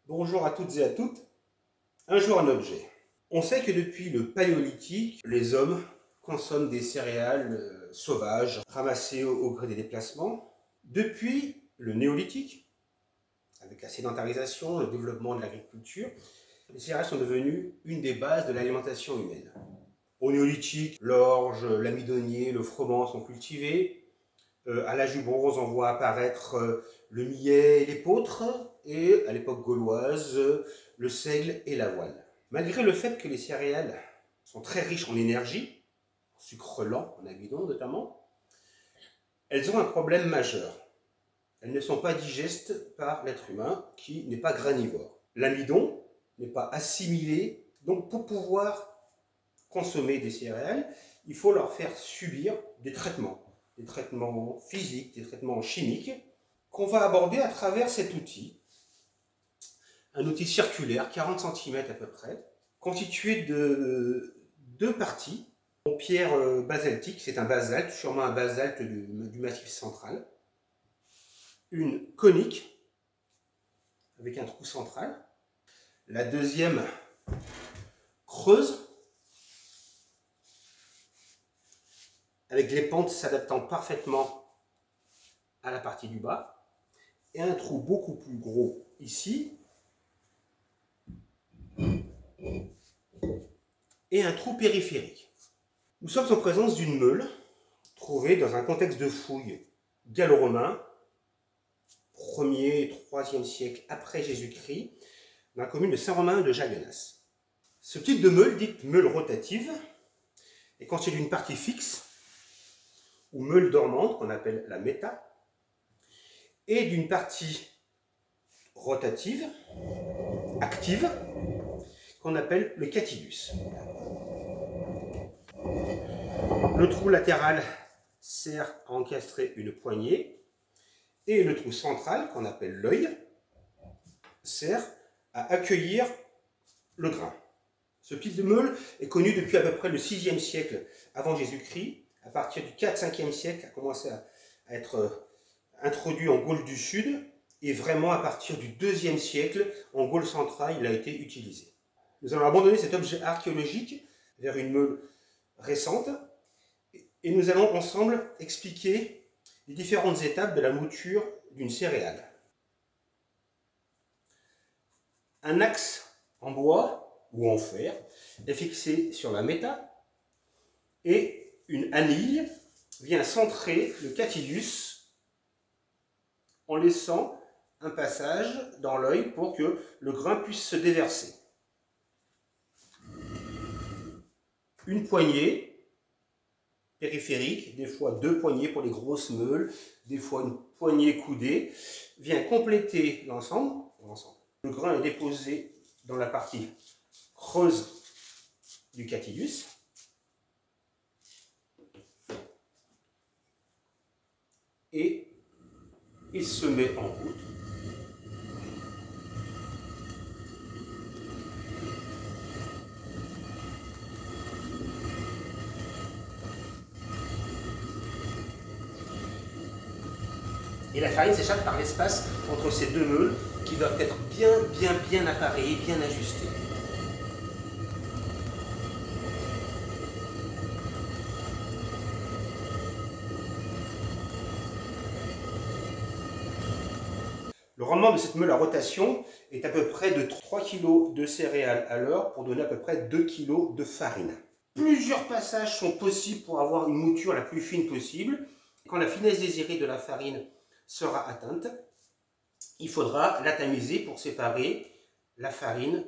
Bonjour à toutes et à toutes. Un jour un objet. On sait que depuis le paléolithique, les hommes consomment des céréales sauvages, ramassées au gré des déplacements. Depuis le néolithique, avec la sédentarisation, le développement de l'agriculture, les céréales sont devenues une des bases de l'alimentation humaine. Au néolithique, l'orge, l'amidonnier, le froment sont cultivés. À l'âge du bronze, on voit apparaître le millet et l'épeautre, et à l'époque gauloise, le seigle et l'avoine. Malgré le fait que les céréales sont très riches en énergie, en sucre lent, en amidon notamment, elles ont un problème majeur. Elles ne sont pas digestes par l'être humain, qui n'est pas granivore. L'amidon n'est pas assimilé, donc pour pouvoir consommer des céréales, il faut leur faire subir des traitements physiques, des traitements chimiques, qu'on va aborder à travers cet outil. Un outil circulaire, 40 cm à peu près, constitué de deux parties. En pierre basaltique, c'est un basalte, sûrement un basalte du massif central. Une conique, avec un trou central. La deuxième creuse, avec les pentes s'adaptant parfaitement à la partie du bas, et un trou beaucoup plus gros ici, et un trou périphérique. Nous sommes en présence d'une meule, trouvée dans un contexte de fouilles gallo-romain, 1er et 3e siècle après Jésus-Christ, dans la commune de Saint-Romain de Jaguenas. Ce type de meule, dite meule rotative, est constitué d'une partie fixe, ou meule dormante, qu'on appelle la méta, et d'une partie rotative, active, qu'on appelle le catillus. Le trou latéral sert à encastrer une poignée, et le trou central, qu'on appelle l'œil, sert à accueillir le grain. Ce type de meule est connu depuis à peu près le 6e siècle avant Jésus-Christ. À partir du 4-5e siècle, a commencé à être introduit en Gaule du Sud, et vraiment à partir du 2e siècle, en Gaule centrale, il a été utilisé. Nous allons abandonner cet objet archéologique vers une meule récente, et nous allons ensemble expliquer les différentes étapes de la mouture d'une céréale. Un axe en bois ou en fer est fixé sur la méta, et une anille vient centrer le catillus en laissant un passage dans l'œil pour que le grain puisse se déverser. Une poignée périphérique, des fois 2 poignées pour les grosses meules, des fois une poignée coudée, vient compléter l'ensemble. Le grain est déposé dans la partie creuse du catillus. Et il se met en route. Et la farine s'échappe par l'espace entre ces deux meules qui doivent être bien appareillées, bien ajustées. Le rendement de cette meule à rotation est à peu près de 3 kg de céréales à l'heure pour donner à peu près 2 kg de farine. Plusieurs passages sont possibles pour avoir une mouture la plus fine possible. Quand la finesse désirée de la farine sera atteinte, il faudra la tamiser pour séparer la farine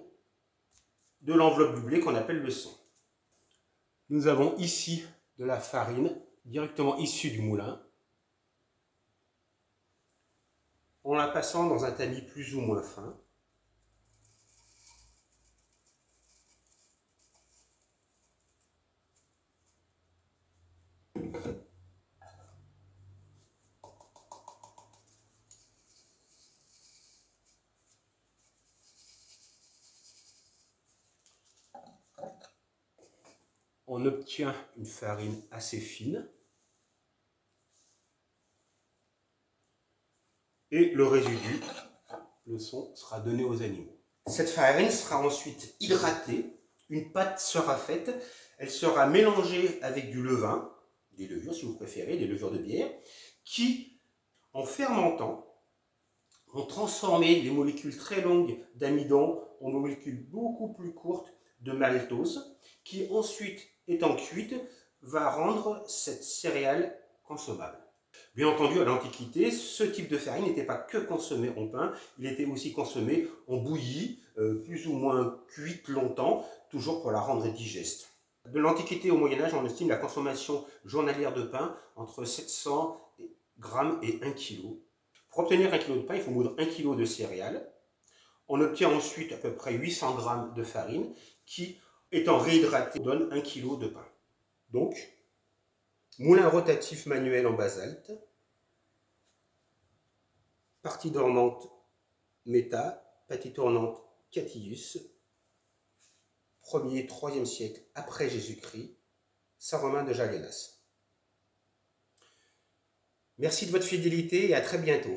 de l'enveloppe du blé qu'on appelle le sang. Nous avons ici de la farine directement issue du moulin, en la passant dans un tamis plus ou moins fin. On obtient une farine assez fine. Et le résidu le son sera donné aux animaux. Cette farine sera ensuite hydratée, une pâte sera faite, elle sera mélangée avec du levain, des levures si vous préférez, des levures de bière, qui, en fermentant, ont transformé les molécules très longues d'amidon en molécules beaucoup plus courtes de maltose, qui ensuite, étant cuite, va rendre cette céréale consommable. Bien entendu, à l'Antiquité, ce type de farine n'était pas que consommé en pain, il était aussi consommé en bouillie, plus ou moins cuite longtemps, toujours pour la rendre digeste. De l'Antiquité au Moyen-Âge, on estime la consommation journalière de pain entre 700 grammes et 1 kg. Pour obtenir 1 kg de pain, il faut moudre 1 kg de céréales. On obtient ensuite à peu près 800 grammes de farine qui, étant réhydratée, donne 1 kg de pain. Donc, moulin rotatif manuel en basalte, partie dormante Méta, partie tournante Catius, 1er, 3e siècle après Jésus-Christ, Saint-Romain de Jaguenas. Merci de votre fidélité et à très bientôt.